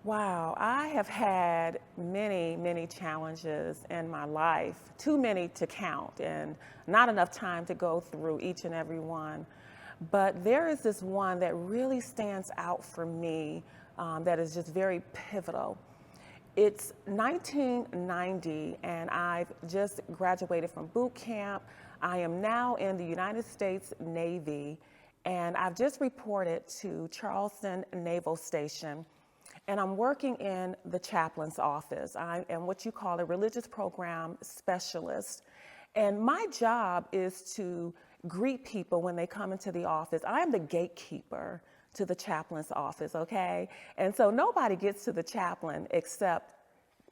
Wow, I have had many, many challenges in my life, too many to count, and not enough time to go through each and every one. But there is this one that really stands out for me that is just very pivotal. It's 1990, and I've just graduated from boot camp. I am now in the United States Navy, and I've just reported to Charleston Naval Station. And I'm working in the chaplain's office. I am what you call a religious program specialist. And my job is to greet people when they come into the office. I am the gatekeeper to the chaplain's office, okay? And so nobody gets to the chaplain except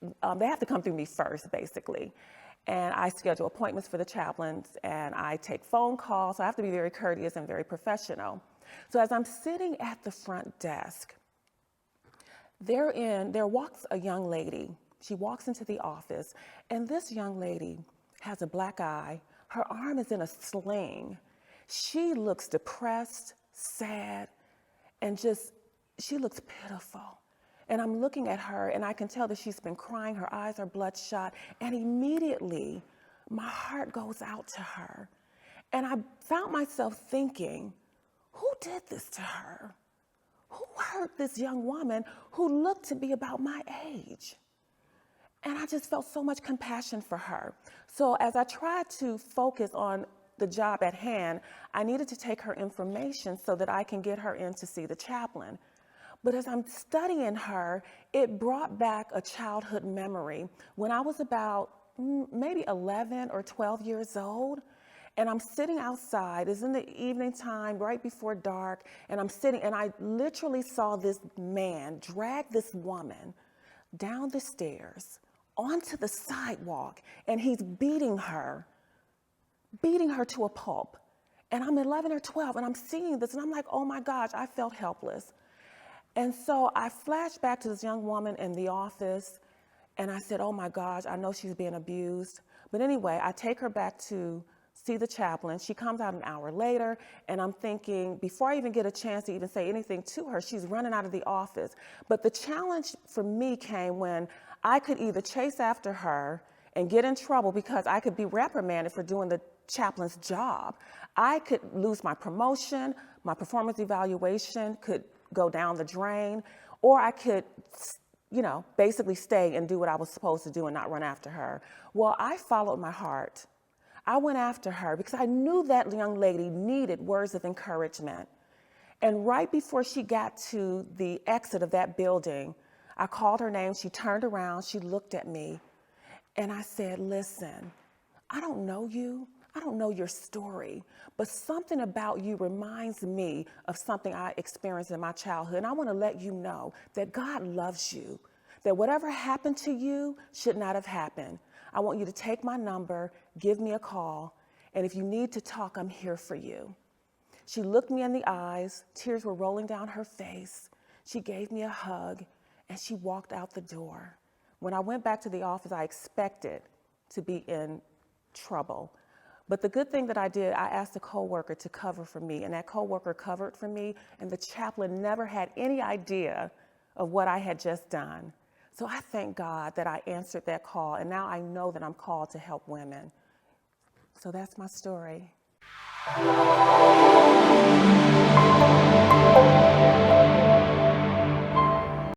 they have to come through me first, basically. And I schedule appointments for the chaplains, and I take phone calls. So I have to be very courteous and very professional. So as I'm sitting at the front desk, there walks a young lady. She walks into the office, and this young lady has a black eye. Her arm is in a sling. She looks depressed, sad, and she looks pitiful. And I'm looking at her, and I can tell that she's been crying. Her eyes are bloodshot, and immediately my heart goes out to her. And I found myself thinking, who did this to her? Who hurt this young woman who looked to be about my age? And I just felt so much compassion for her. So as I tried to focus on the job at hand, I needed to take her information so that I can get her in to see the chaplain. But as I'm studying her, it brought back a childhood memory when I was about maybe 11 or 12 years old. And I'm sitting outside, it's in the evening time, right before dark, and I'm sitting, and I literally saw this man drag this woman down the stairs onto the sidewalk, and he's beating her to a pulp. And I'm 11 or 12, and I'm seeing this, and I'm like, oh my gosh, I felt helpless. And so I flashed back to this young woman in the office, and I said, oh my gosh, I know she's being abused. But anyway, I take her back to see the chaplain. She comes out an hour later, and I'm thinking, before I even get a chance to even say anything to her, she's running out of the office. But the challenge for me came when I could either chase after her and get in trouble because I could be reprimanded for doing the chaplain's job. I could lose my promotion, my performance evaluation could go down the drain, or I could, basically stay and do what I was supposed to do and not run after her. Well, I followed my heart. I went after her because I knew that young lady needed words of encouragement. And right before she got to the exit of that building, I called her name. She turned around, she looked at me, and I said, listen, I don't know you. I don't know your story, but something about you reminds me of something I experienced in my childhood. And I want to let you know that God loves you, that whatever happened to you should not have happened. I want you to take my number, give me a call, and if you need to talk, I'm here for you. She looked me in the eyes, tears were rolling down her face. She gave me a hug, and she walked out the door. When I went back to the office, I expected to be in trouble. But the good thing that I did, I asked a coworker to cover for me, and that coworker covered for me, and the chaplain never had any idea of what I had just done. So I thank God that I answered that call, and now I know that I'm called to help women. So that's my story.